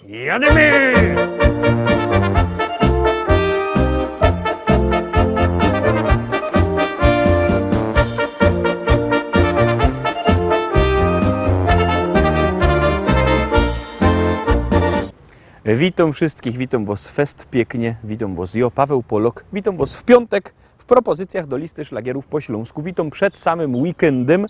Jademy! Witam wszystkich, witam Was fest pięknie, witam Was ja, Paweł Polok, witam Was w piątek w propozycjach do listy szlagierów po śląsku. Witam przed samym weekendem,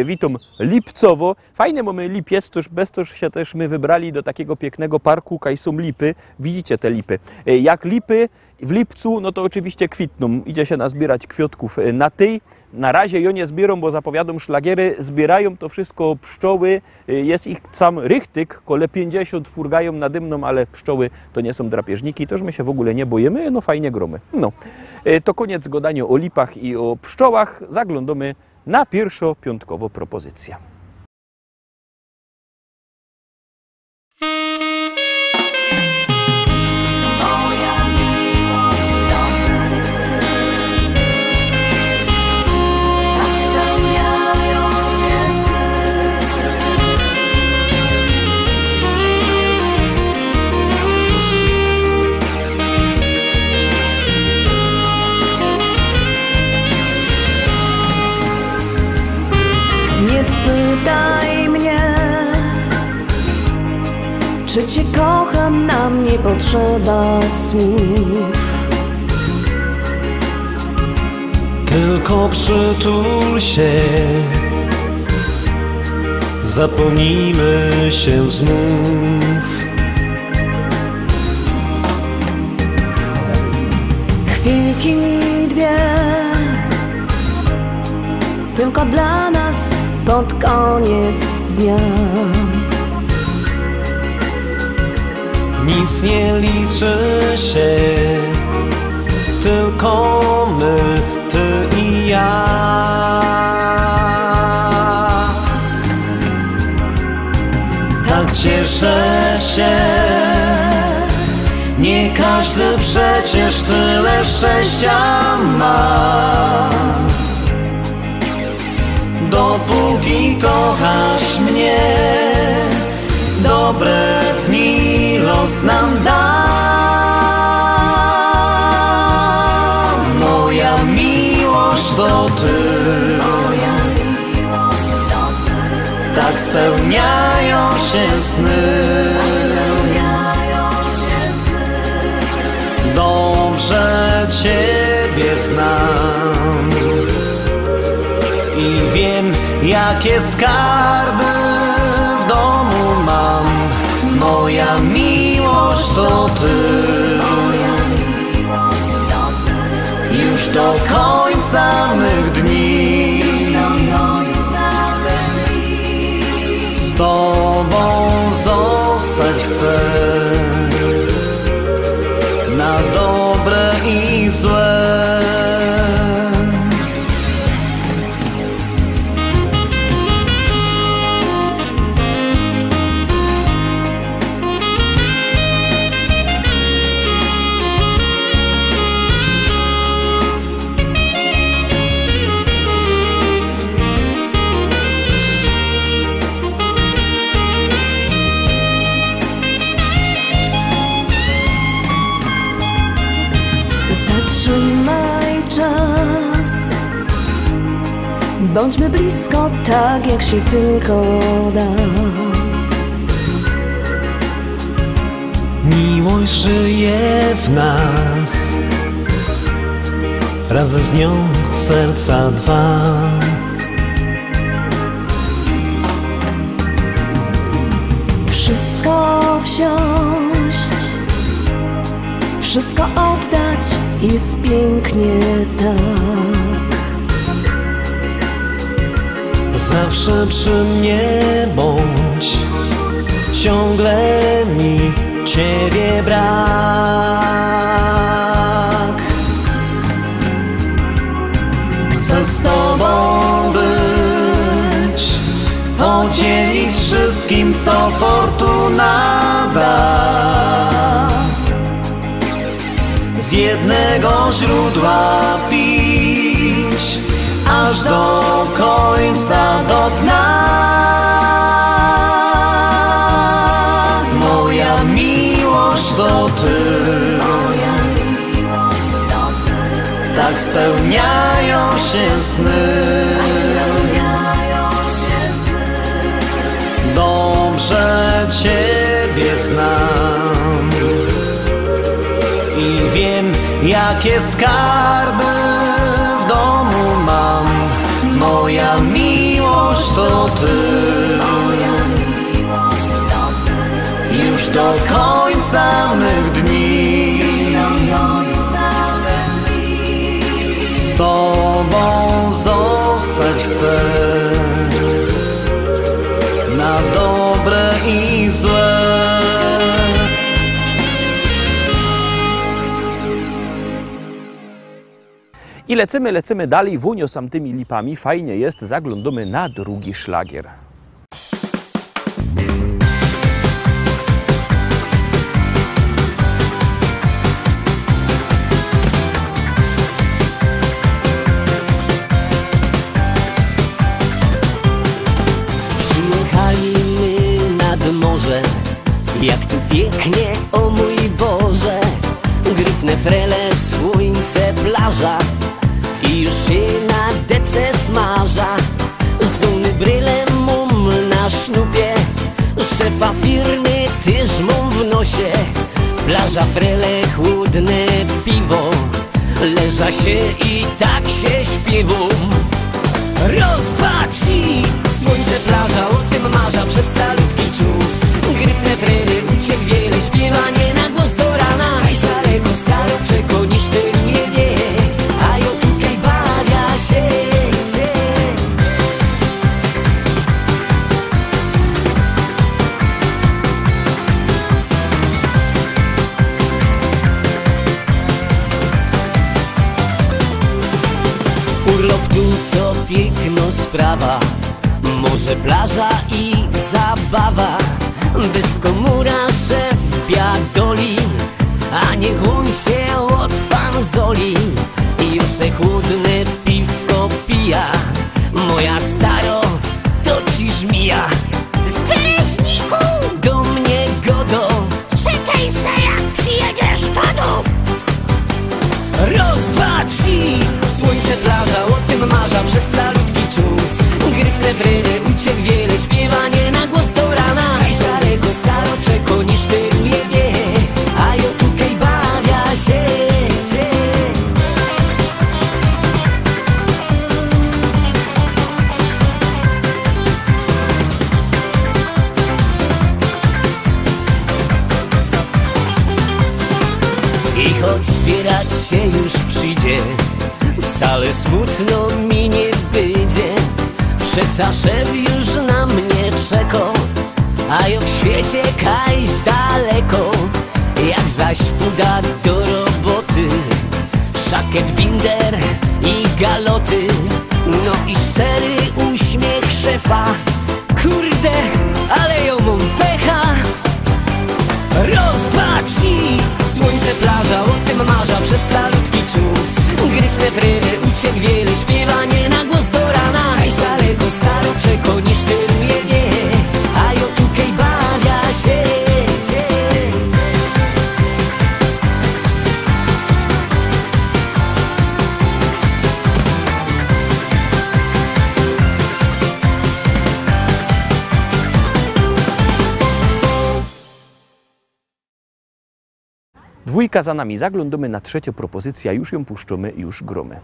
witam lipcowo. Fajnie mamy lipiec, toż bez toż się też my wybrali do takiego pięknego parku, kaj są lipy. Widzicie te lipy. Jak lipy w lipcu, no to oczywiście kwitną. Idzie się nazbierać kwiatków na tej. Na razie ją nie zbierą, bo zapowiadą szlagiery. Zbierają to wszystko pszczoły. Jest ich sam rychtyk, kole 50 furgają na dymną, ale pszczoły to nie są drapieżniki, toż my się w ogóle nie boimy, no fajnie gromy. No, to koniec gadania o lipach i o pszczołach. Zaglądamy na pierwszą piątkową propozycję. Pytaj mnie, czy Cię kocham, nam nie potrzeba słów. Tylko przytul się, zapomnijmy się znów. Chwilki dwie, tylko dla nas pod koniec dnia. Nic nie liczy się, tylko my, ty i ja. Tak cieszę się, nie każdy przecież tyle szczęścia ma. Dopóki kochasz mnie, dobre dni los nam da. Moja miłość to ty, tak spełniają się sny. Dobrze Ciebie znam i wiem, jakie skarby w domu mam. Moja miłość to ty, już do końca mych dni. Z Tobą zostać chcę, na dobre i złe. Zatrzymaj czas, bądźmy blisko tak, jak się tylko da. Miłość żyje w nas, razem z nią serca dwa. Wszystko wsiąść, wszystko oddać, jest pięknie tak. Zawsze przy mnie bądź, ciągle mi Ciebie brak. Chcę z Tobą być, podzielić wszystkim, co fortuna da. Z jednego źródła pić, aż do końca, do dna. Moja miłość to Ty. Tak spełniają się sny. Dobrze Ciebie znam i wiem, jakie skarby w domu mam. Moja miłość to Ty. Już do końca mych dni z Tobą zostać chcę, na dobre i złe. I lecimy dalej, wunio sam tymi lipami. Fajnie jest, zaglądamy na drugi szlagier. Przyjechaliśmy nad morze, jak tu pięknie, o mój Boże. Gryfne frele, słońce, plaża i już się na dece smaża. Zuny bryle mum na sznupie, szefa firmy też mam w nosie. Plaża, frele, chłodne piwo, leża się i tak się śpiewą. Raz, dwa, trzy, słońce, plaża, o tym marza przez salutki czus. Gryfne frele, uciek wiele, śpiewanie na głos do rana. Aż daleko staro czeko, niż ten nie wie, a ja tutaj bawia się. Urlop tu to piękno sprawa, morze, plaża i zabawa. Bez komura szef biadoli, a niech on się od fanzoli i se chłodne piwko pija. Moja staro, to ci żmija z Bereźniku do mnie godo. Czekaj se, jak przyjedziesz do domu. Raz, dwa, trzy, słońce, plaża, o tym marza przez salutki czus. Gryfne frele, uciek wiele, śpiewanie na głos do rana. Aż daleko staro czeko, niż tylu je wie, a ja tutaj bawia się. I choć zbierać się już przyjdzie, wcale smutno mi nie będzie. Przeca szef już na mnie czeko, a ja w świecie kajś daleko. Jak zaś puda do roboty, szakiet, binder i galoty, no i szczery uśmiech szefa. Kurde, ale ją mam pecha. Raz, dwa, trzy, słońce, plaża, o tym marza przez salutki czus. Gryfne frele, uciek wiele, śpiewanie na głos do rana. Aż daleko staro czeko, niż tylu je wie, a ja tutaj bawia się. Dwójka za nami, zaglądamy na trzecią propozycję, już ją puszczymy, już gromy.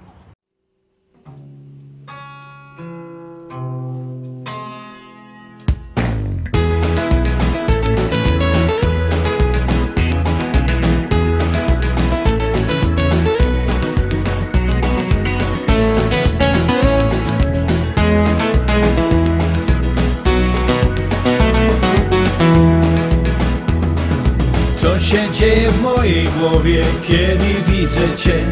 Co się dzieje w mojej głowie, kiedy widzę Cię?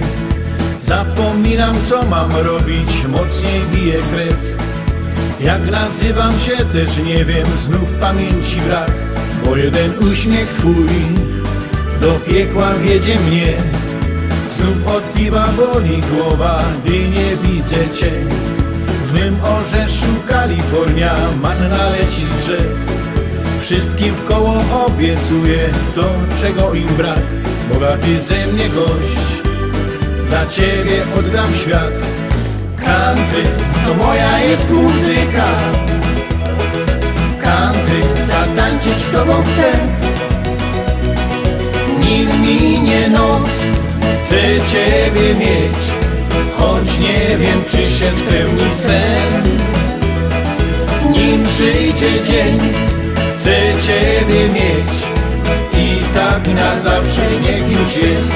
Zapominam, co mam robić, mocniej bije krew. Jak nazywam się, też nie wiem, znów pamięci brak. Bo jeden uśmiech Twój do piekła wiedzie mnie. Znów od piwa boli głowa, gdy nie widzę Cię. W mym orzeszu Kalifornia, manna leci z drzew. Wszystkim w koło obiecuję to, czego im brak. Bogaty ze mnie gość, dla ciebie oddam świat. Country to moja jest muzyka. Country zatańczyć z tobą chcę. Nim minie noc, chcę ciebie mieć, choć nie wiem, czy się spełni sen. Nim przyjdzie dzień, chcę ciebie mieć i tak na zawsze niech już jest.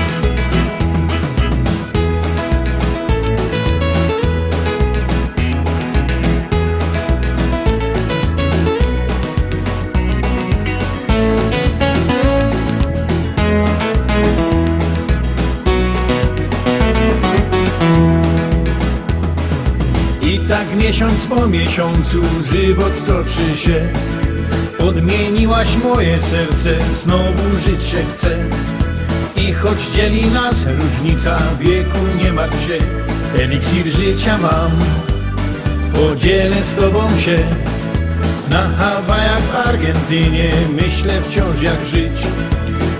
I tak miesiąc po miesiącu żywot toczy się. Odmieniłaś moje serce, znowu żyć się chce. I choć dzieli nas różnica wieku, nie martw się. Eliksir życia mam, podzielę z tobą się. Na Hawajach, w Argentynie myślę wciąż jak żyć.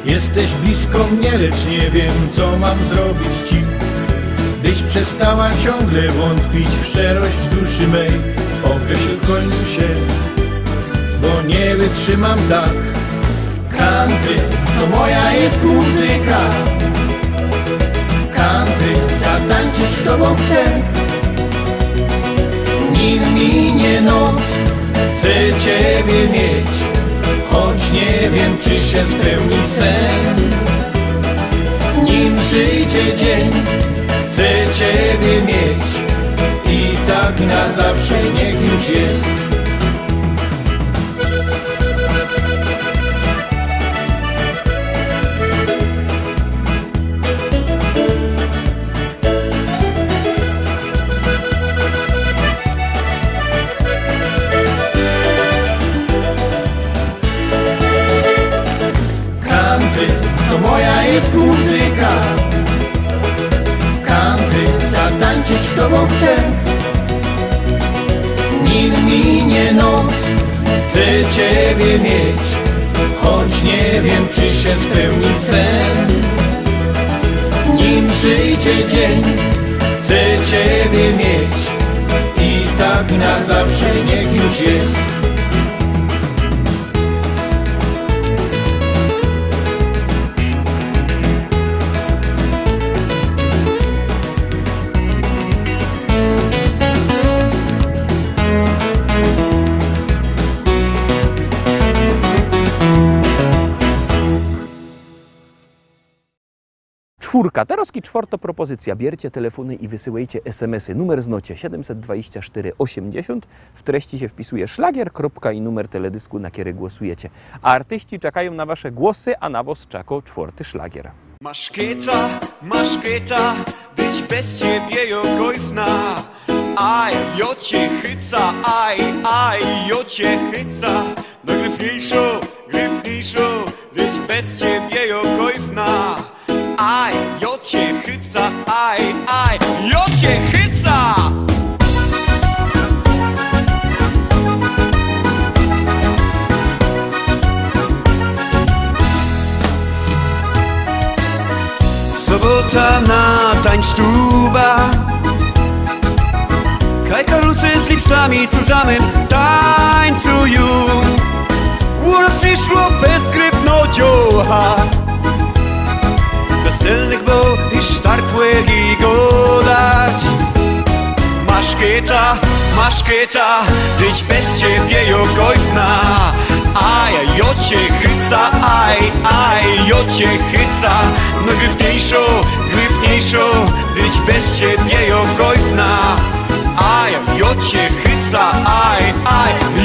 Jesteś blisko mnie, lecz nie wiem, co mam zrobić ci, byś przestała ciągle wątpić w szczerość duszy mej. Określ w końcu się, bo nie wytrzymam tak. Country to moja jest muzyka. Country zatańczyć z tobą chcę. Nim minie noc, chcę ciebie mieć, choć nie wiem, czy się spełni sen. Nim przyjdzie dzień, chcę ciebie mieć i tak na zawsze niech już jest. Country to moja jest muzyka. Country zatańczyć z tobą chcę. Nim minie noc, chcę ciebie mieć, choć nie wiem, czy się spełni sen. Nim przyjdzie dzień, chcę ciebie mieć i tak na zawsze niech już jest. Czwórka, Taroski czwarta propozycja. Biercie telefony i wysyłajcie SMS-y. Numer znocie 724 80. W treści się wpisuje szlagier, kropka i numer teledysku, na który głosujecie. A artyści czekają na wasze głosy, a na was czeka czwarty szlagier. Maszketa, być bez ciebie jokojfna. Aj, jo cię chyca, aj, jo cię chyca. No gryfniejszo, być bez ciebie jokojfna. Aj, jo cię chyca, aj, jo cię chyca! Sobota na tańsztuba. Kaj karusy z lipstami zusammen tańcują. Uro przyszło bezskrypno dzioła. Weselnych, bo i sztartłych i godać. Maszketa, być bez ciebie jokojfna. Aj, jo cię chyca, aj, jo cię chyca. No gryfniejszo, być bez ciebie jokojfna. Aj, jo cię chyca, aj,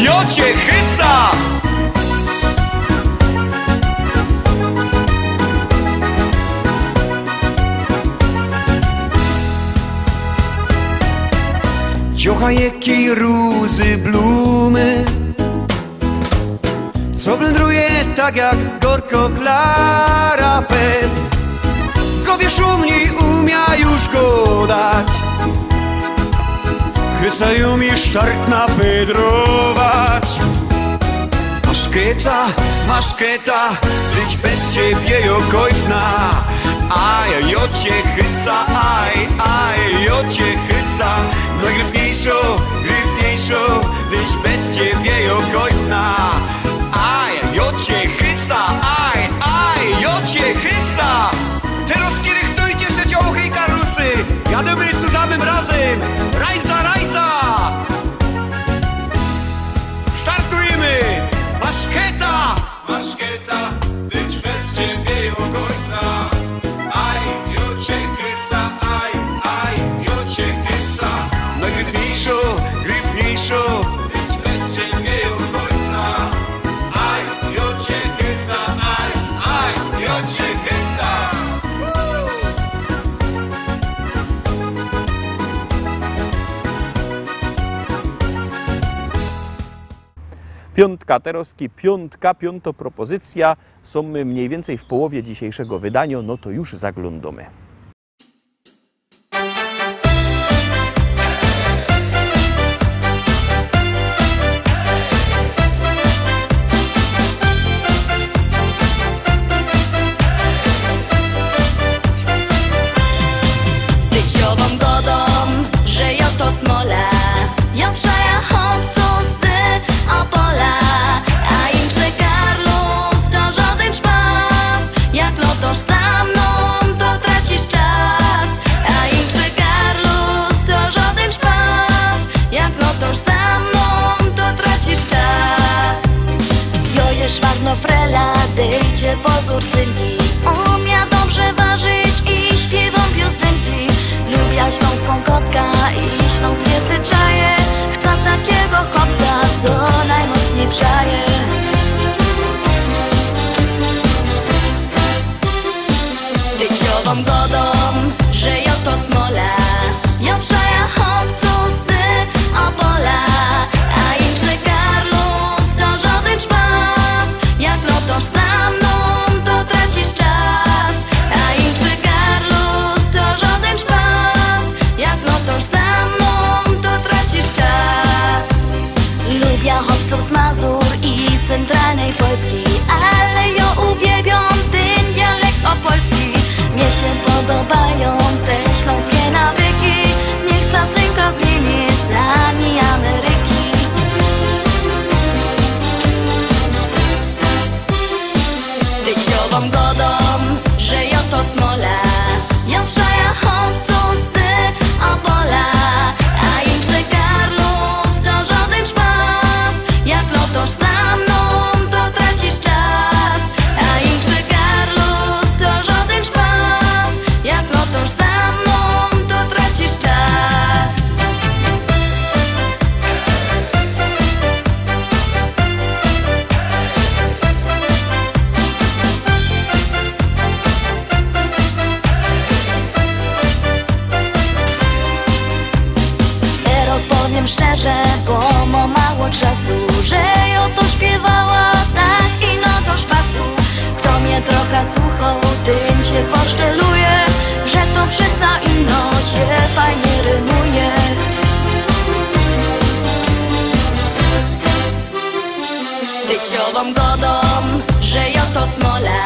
jo cię chyca. Ciocha jakiej rózy blumy, co blędruje tak jak gorko Klara Pes. Gowie szumni umia już go dać, chycają mi sztart napedrować. Maszketa, tyć bez ciebie jo kojfna. Aj, jo cię chyca, aj, jo cię chyca. Najgryfniejszą, tyć bez ciebie jo kojfna. Aj, jo cię chyca, aj, jo cię chyca. Teraz kiedy chtojcie się dziołchy i karlusy, jademy cudamym razem, rajza, rajza. Startujemy! Maszketa, tyć bez ciebie jo kojfna. Aj, jo cię chyca, aj, jo cię chyca. Najgryfniejszą, tyć bez ciebie jo kojfna. Aj, jo cię chyca, aj, jo cię chyca. Piątka Teroski, piąta propozycja. Są my mniej więcej w połowie dzisiejszego wydania, no to już zaglądamy. Tyciową godą, że jo to smola, jo przeja chłopców z Opola, a im że Karlus to żaden szpas, jak lotosz za mną, to tracisz czas. A im że Karlus to żaden szpas, jak lotosz za mną, to tracisz czas. Jo je szwarno frela, dejcie pozór synki, umia dobrze ważyć i śpiewą piosenki. Lubia śląską kotka i śląskie zwyczaje, chce takiego chłopca, co najmocniej przaje. Tyciową godą, że jo to smola, jo przaja chłopców z Opola, a im że Karlus to żaden szpas, jak lotosz za mną, to tracisz czas. A im że Karlus to żaden szpas, jak lotosz za mną, to tracisz czas. Lubia chłopców z Mazur i centralnej Polski, ale jo uwielbiam ten dialekt opolski. Mnie się podobają te śląskie nawyki, nie chcę synka z Niemiec ani Ameryki. Tyciową godą, że jo to smola, jo przaja chłopców z Opola, a im że Karlus to żaden szpas, jak lotosz za mną, to tracisz czas. A im że Karlus to żaden szpas, jak lotosz za mną, to tracisz czas. Teraz powiem szczerze, bo ma mało czasu, że jo to śpiewała tak ino do szpasu. Kto mnie trochę słuchał, tym się forszczeluje, że to przeca ino się fajnie rymuje. Tyciową godą, że jo to smola,